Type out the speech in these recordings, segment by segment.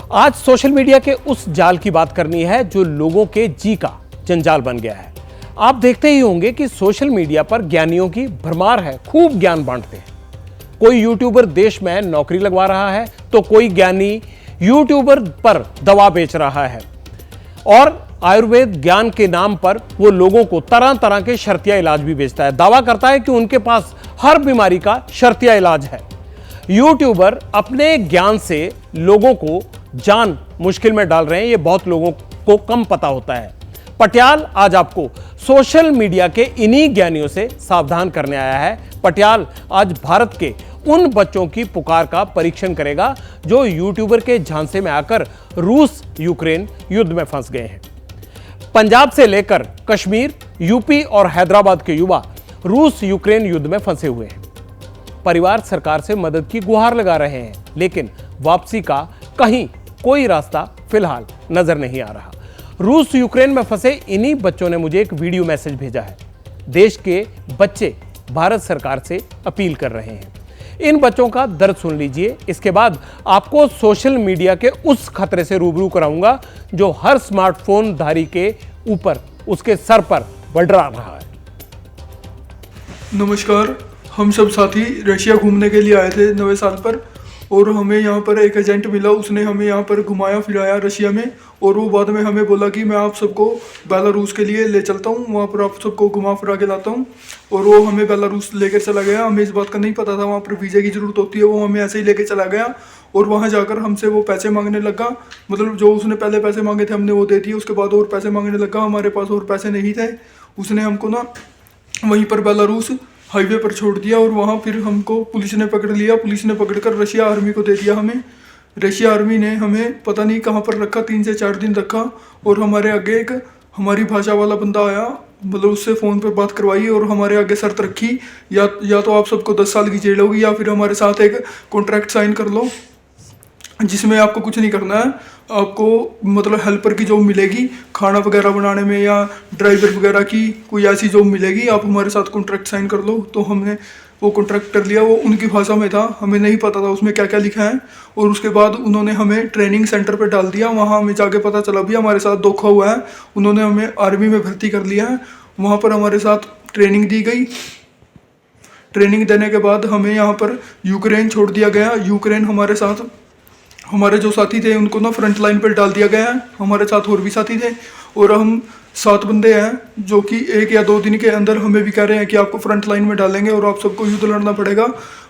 आज social media के उस जाल की बात करनी है जो लोगों के जी का जंजाल बन गया है। आप देखते ही होंगे कि सोशल मीडिया पर ज्ञानियों की भरमार है, खूब ज्ञान बांटते हैं। कोई यूट्यूबर देश में नौकरी लगवा रहा है तो कोई ज्ञानी यूट्यूबर पर दवा बेच रहा है और आयुर्वेद ज्ञान के नाम पर वो लोगों को तरह तरह के शर्तिया इलाज भी बेचता है। दावा करता है कि उनके पास हर बीमारी का शर्तिया इलाज है। यूट्यूबर अपने ज्ञान से लोगों को जान मुश्किल में डाल रहे हैं, ये बहुत लोगों को कम पता होता है। पटियाल आज आपको सोशल मीडिया के इन्हीं ज्ञानियों से सावधान करने आया है। पटियाल आज भारत के उन बच्चों की पुकार का परीक्षण करेगा जो यूट्यूबर के झांसे में आकर रूस यूक्रेन युद्ध में फंस गए हैं। पंजाब से लेकर कश्मीर, यूपी और हैदराबाद के युवा रूस यूक्रेन युद्ध में फंसे हुए हैं। परिवार सरकार से मदद की गुहार लगा रहे हैं, लेकिन वापसी का कहीं कोई रास्ता फिलहाल नजर नहीं आ रहा। रूस यूक्रेन में फंसे इन्हीं बच्चों ने मुझे एक वीडियो मैसेज भेजा है। देश के बच्चे भारत सरकार से अपील कर रहे हैं। इन बच्चों का दर्द सुन लीजिए, इसके बाद आपको सोशल मीडिया के उस खतरे से रूबरू कराऊंगा जो हर स्मार्टफोन धारी के ऊपर, उसके सर पर मंडरा रहा है। नमस्कार, हम सब साथी रशिया घूमने के लिए आए थे नवे साल पर, और हमें यहाँ पर एक एजेंट मिला। उसने हमें यहाँ पर घुमाया फिराया रशिया में, और वो बाद में हमें बोला कि मैं आप सबको बेलारूस के लिए ले चलता हूँ, वहाँ पर आप सबको घुमा फिरा के लाता हूँ। और वो हमें बेलारूस लेकर चला गया। हमें इस बात का नहीं पता था वहाँ पर वीज़े की ज़रूरत होती है। वो हमें ऐसे ही लेके चला गया और वहाँ जाकर हमसे वो पैसे मांगने लगा। मतलब जो उसने पहले पैसे मांगे थे हमने वो दे दिए, उसके बाद और पैसे मांगने लगा। हमारे पास और पैसे नहीं थे। उसने हमको ना वहीं पर बेलारूस हाईवे पर छोड़ दिया और वहाँ फिर हमको पुलिस ने पकड़ लिया। पुलिस ने पकड़कर रशिया आर्मी को दे दिया हमें। रशिया आर्मी ने हमें पता नहीं कहाँ पर रखा, 3 से 4 दिन रखा। और हमारे आगे एक हमारी भाषा वाला बंदा आया, मतलब उससे फ़ोन पर बात करवाई और हमारे आगे शर्त रखी, या तो आप सबको 10 साल की जेल होगी या फिर हमारे साथ एक कॉन्ट्रैक्ट साइन कर लो जिसमें आपको कुछ नहीं करना है। आपको मतलब हेल्पर की जॉब मिलेगी, खाना वगैरह बनाने में, या ड्राइवर वगैरह की कोई ऐसी जॉब मिलेगी, आप हमारे साथ कॉन्ट्रैक्ट साइन कर लो। तो हमने वो कॉन्ट्रैक्ट कर लिया। वो उनकी भाषा में था, हमें नहीं पता था उसमें क्या क्या लिखा है। और उसके बाद उन्होंने हमें ट्रेनिंग सेंटर पर डाल दिया। वहाँ हमें जाके पता चला भी हमारे साथ धोखा हुआ है। उन्होंने हमें आर्मी में भर्ती कर लिया है। वहाँ पर हमारे साथ ट्रेनिंग दी गई। ट्रेनिंग देने के बाद हमें यहाँ पर यूक्रेन छोड़ दिया गया। यूक्रेन हमारे साथ, हमारे जो साथी थे उनको ना फ्रंट लाइन पर डाल दिया गया है। हमारे साथ और भी साथी थे और हम 7 बंदे हैं जो कि 1 या 2 दिन के अंदर हमें भी कह रहे हैं कि आपको फ्रंट लाइन में डालेंगे और आप सबको युद्ध लड़ना पड़ेगा।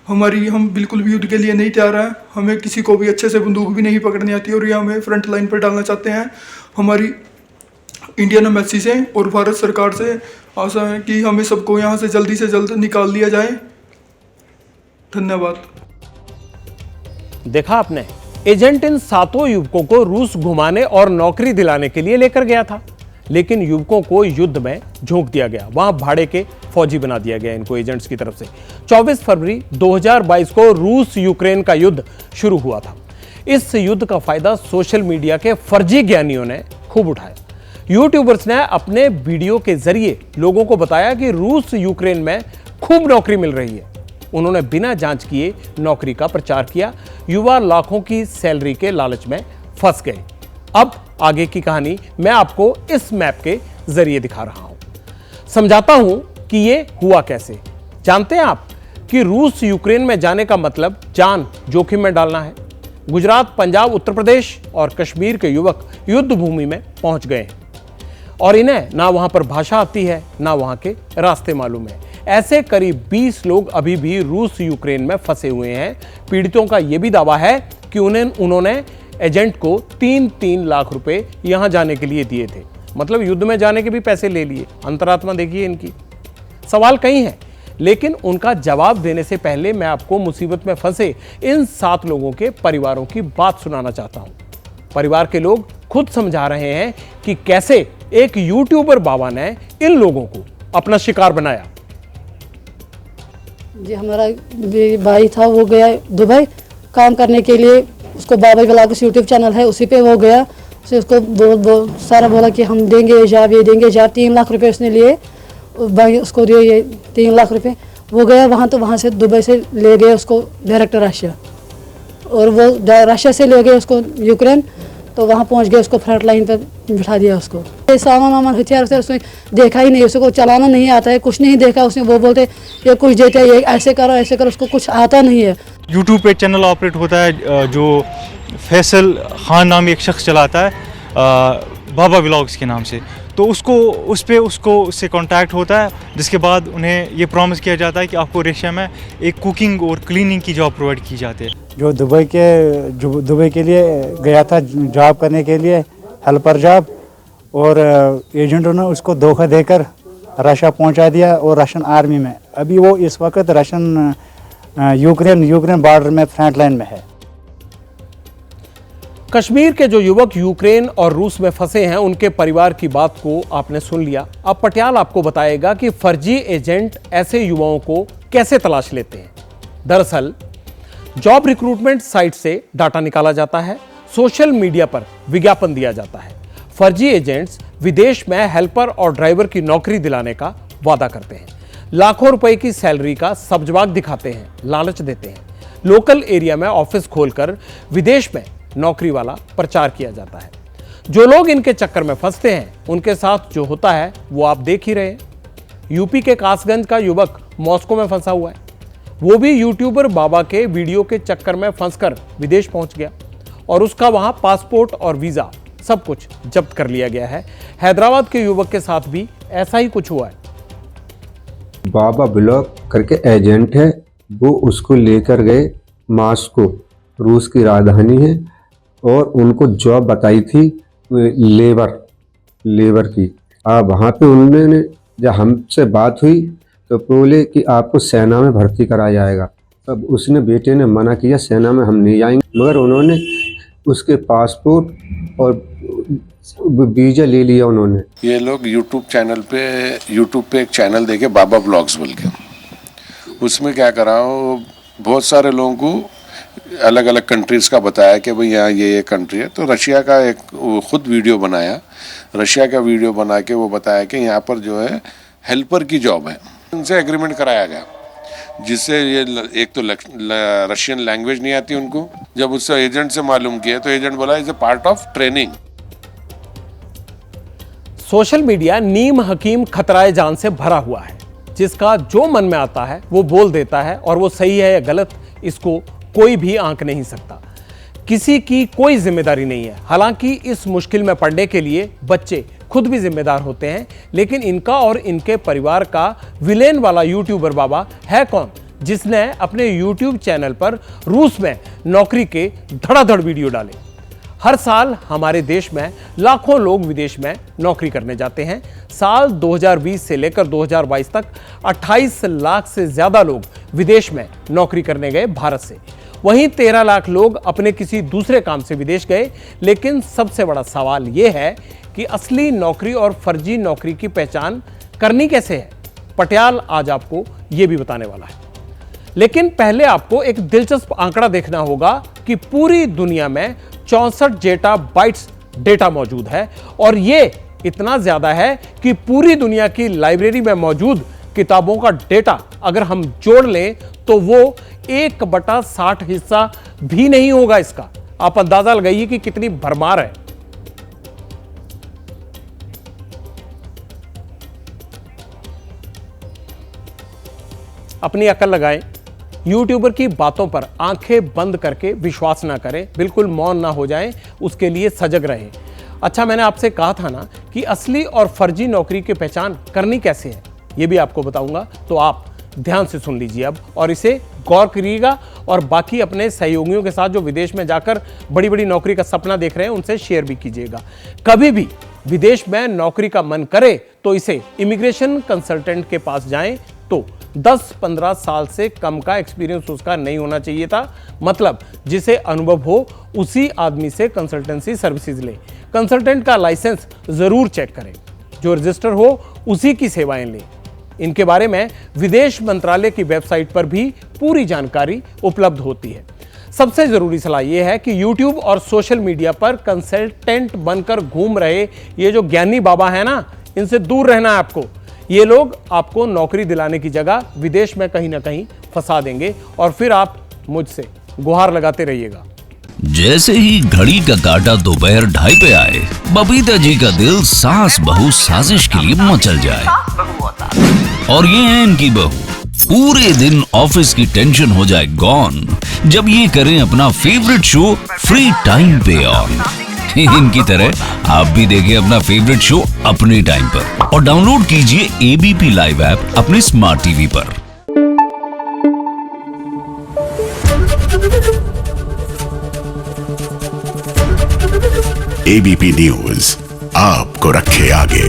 हम बिल्कुल भी युद्ध के लिए नहीं तैयार हैं। हमें किसी को भी अच्छे से बंदूक भी नहीं पकड़नी आती और ये हमें फ्रंट लाइन पर डालना चाहते हैं। हमारी इंडियन एम्बेसी से और भारत सरकार से आशा है कि हमें सबको यहाँ से जल्द निकाल लिया जाए। धन्यवाद। देखा आपने, एजेंट इन 7 युवकों को रूस घुमाने और नौकरी दिलाने के लिए लेकर गया था, लेकिन युवकों को युद्ध में झोंक दिया गया। वहां भाड़े के फौजी बना दिया गया इनको एजेंट्स की तरफ से। 24 फरवरी 2022 को रूस यूक्रेन का युद्ध शुरू हुआ था। इस युद्ध का फायदा सोशल मीडिया के फर्जी ज्ञानियों ने खूब उठाया। यूट्यूबर्स ने अपने वीडियो के जरिए लोगों को बताया कि रूस यूक्रेन में खूब नौकरी मिल रही है। उन्होंने बिना जांच किए नौकरी का प्रचार किया। युवा लाखों की सैलरी के लालच में फंस गए। अब आगे की कहानी मैं आपको इस मैप के जरिए दिखा रहा हूं, समझाता हूं कि यह हुआ कैसे। जानते हैं आप कि रूस यूक्रेन में जाने का मतलब जान जोखिम में डालना है। गुजरात, पंजाब, उत्तर प्रदेश और कश्मीर के युवक युद्ध भूमि में पहुंच गए हैं और इन्हें ना वहां पर भाषा आती है, ना वहां के रास्ते मालूम है। ऐसे करीब 20 लोग अभी भी रूस यूक्रेन में फंसे हुए हैं। पीड़ितों का यह भी दावा है कि उन्होंने एजेंट को 3-3 लाख रुपए यहां जाने के लिए दिए थे। मतलब युद्ध में जाने के भी पैसे ले लिए। अंतरात्मा देखिए इनकी। सवाल कई हैं, लेकिन उनका जवाब देने से पहले मैं आपको मुसीबत में फंसे इन 7 लोगों के परिवारों की बात सुनाना चाहता हूं। परिवार के लोग खुद समझा रहे हैं कि कैसे एक यूट्यूबर बाबा ने इन लोगों को अपना शिकार बनाया। जी, हमारा भाई था, वो गया दुबई काम करने के लिए। उसको बाबा ब्लॉग्स यूट्यूब चैनल है, उसी पे वो गया। उसको सारा बोला कि हम देंगे जॉब, ये देंगे जॉब। 3 लाख रुपए उसने लिए, भाई उसको दिए ये 3 लाख रुपए। वो गया वहाँ, तो वहाँ से दुबई से ले गए उसको डायरेक्ट रशिया। और वो रशिया से ले गए उसको यूक्रेन, तो वहाँ पहुँच गए, उसको फ्रंट लाइन पर बिठा दिया उसको। ये सामान वामान हथियार उसने देखा ही नहीं, उसको चलाना नहीं आता है, कुछ नहीं देखा उसने। वो बोलते ये कुछ देते हैं, ये ऐसे करो, उसको कुछ आता नहीं है। यूट्यूब पे चैनल ऑपरेट होता है जो फैसल खान नामी एक शख्स चलाता है बाबा व्लॉग्स के नाम से, तो उससे कांटेक्ट होता है, जिसके बाद उन्हें ये प्रॉमिस किया जाता है कि आपको रशिया में एक कुकिंग और क्लीनिंग की जॉब प्रोवाइड की जाती है। जो दुबई के लिए गया था जॉब करने के लिए, हेल्पर जॉब, और एजेंटों ने उसको धोखा देकर रशिया पहुंचा दिया और रशियन आर्मी में। अभी वो इस वक्त रशियन यूक्रेन बॉर्डर में फ्रंट लाइन में है। कश्मीर के जो युवक यूक्रेन और रूस में फंसे हैं, उनके परिवार की बात को आपने सुन लिया। अब पटियाल आपको बताएगा कि फर्जी एजेंट ऐसे युवाओं को कैसे तलाश लेते हैं। दरअसल जॉब रिक्रूटमेंट साइट से डाटा निकाला जाता है, सोशल मीडिया पर विज्ञापन दिया जाता है। फर्जी एजेंट्स विदेश में हेल्पर और ड्राइवर की नौकरी दिलाने का वादा करते हैं, लाखों रुपए की सैलरी का सब्जबाग दिखाते हैं, लालच देते हैं। लोकल एरिया में ऑफिस खोलकर विदेश में नौकरी वाला प्रचार किया जाता है। जो लोग इनके चक्कर में फंसते हैं, उनके साथ जो होता है वो आप देख ही रहे हैं। यूपी के कासगंज का युवक मॉस्को में फंसा हुआ है, वो भी यूट्यूबर बाबा के वीडियो के चक्कर में फंसकर विदेश पहुंच गया और उसका वहां पासपोर्ट और वीजा सब कुछ जब्त कर लिया गया है। हैदराबाद के युवक के साथ भी ऐसा ही कुछ हुआ है। बाबा ब्लॉग करके एजेंट है, वो उसको लेकर गए मॉस्को, रूस की राजधानी है, और उनको जॉब बताई थी लेबर की। वहाँ पे उन्होंने जब हमसे बात हुई तो बोले कि आपको सेना में भर्ती कराया जाएगा। तब उसने बेटे ने मना किया, सेना में हम नहीं जाएंगे, मगर उन्होंने उसके पासपोर्ट और वीजा ले लिया उन्होंने। ये लोग यूट्यूब पे एक चैनल देखे बाबा ब्लॉग्स बोल के, उसमें क्या करा, बहुत सारे लोगों को अलग अलग कंट्रीज का बताया कि भाई यहाँ ये कंट्री है। तो रशिया का एक खुद वीडियो बनाया, रशिया का वीडियो बना के वो बताया कि यहाँ पर जो है हेल्पर की जॉब है। उनसे एग्रीमेंट कराया गया, जिससे ये एक तो रशियन लैंग्वेज नहीं आती उनको। जब उससे एजेंट से मालूम किया तो एजेंट बोला is a part of training. Social media नीम हकीम खतराए जान से भरा हुआ है, जिसका जो मन में आता है वो बोल देता है, और वो सही है या गलत इसको कोई भी आंक नहीं सकता। किसी की कोई जिम्मेदारी नहीं है। हालांकि इस मुश्किल में पड़ने के लिए बच्चे खुद भी जिम्मेदार होते हैं, लेकिन इनका और इनके परिवार का विलेन वाला यूट्यूबर बाबा है कौन, जिसने अपने यूट्यूब चैनल पर रूस में नौकरी के धड़ाधड़ वीडियो डाले। हर साल हमारे देश में लाखों लोग विदेश में नौकरी करने जाते हैं। साल 2020 से लेकर 2022 तक 28 लाख से ज्यादा लोग विदेश में नौकरी करने गए भारत से। वहीं 13 लाख लोग अपने किसी दूसरे काम से विदेश गए। लेकिन सबसे बड़ा सवाल यह है कि असली नौकरी और फर्जी नौकरी की पहचान करनी कैसे है। पटियाल आज आपको यह भी बताने वाला है। लेकिन पहले आपको एक दिलचस्प आंकड़ा देखना होगा कि पूरी दुनिया में 64 जेटाबाइट्स डेटा मौजूद है, और यह इतना ज्यादा है कि पूरी दुनिया की लाइब्रेरी में मौजूद किताबों का डेटा अगर हम जोड़ लें तो वो 1/60 हिस्सा भी नहीं होगा इसका। आप अंदाजा लगाइए कि कितनी भरमार है। अपनी अकल लगाएं, यूट्यूबर की बातों पर आंखें बंद करके विश्वास ना करें, बिल्कुल मौन ना हो जाएं, उसके लिए सजग रहें। अच्छा, मैंने आपसे कहा था ना कि असली और फर्जी नौकरी की पहचान करनी कैसे है, ये भी आपको बताऊंगा, तो आप ध्यान से सुन लीजिए अब और इसे गौर करिएगा, और बाकी अपने सहयोगियों के साथ जो विदेश में जाकर बड़ी बड़ी नौकरी का सपना देख रहे हैं उनसे शेयर भी कीजिएगा। कभी भी विदेश में नौकरी का मन करे तो इसे इमिग्रेशन कंसल्टेंट के पास जाएं, तो 10-15 साल से कम का एक्सपीरियंस उसका नहीं होना चाहिए था। मतलब जिसे अनुभव हो उसी आदमी से कंसल्टेंसी सर्विसेज लें। कंसल्टेंट का लाइसेंस जरूर चेक करें, जो रजिस्टर हो उसी की सेवाएं लें। इनके बारे में विदेश मंत्रालय की वेबसाइट पर भी पूरी जानकारी उपलब्ध होती है। सबसे जरूरी सलाह यह है कि YouTube और सोशल मीडिया पर कंसल्टेंट बनकर घूम रहे ये जो ज्ञानी बाबा है ना, इनसे दूर रहना है आपको। ये लोग आपको नौकरी दिलाने की जगह विदेश में कहीं ना कहीं फंसा देंगे और फिर आप मुझसे गुहार लगाते रहिएगा। जैसे ही घड़ी का काटा दोपहर 2:30 पे आए, बबीता जी का दिल सास बहू साजिश के लिए मचल जाए। और ये है इनकी बहू, पूरे दिन ऑफिस की टेंशन हो जाए गॉन जब ये करें अपना फेवरेट शो फ्री टाइम पे ऑन। इनकी तरह आप भी देखिए अपना फेवरेट शो अपने टाइम पर और डाउनलोड कीजिए एबीपी लाइव ऐप अपने स्मार्ट टीवी पर। एबीपी न्यूज आपको रखे आगे।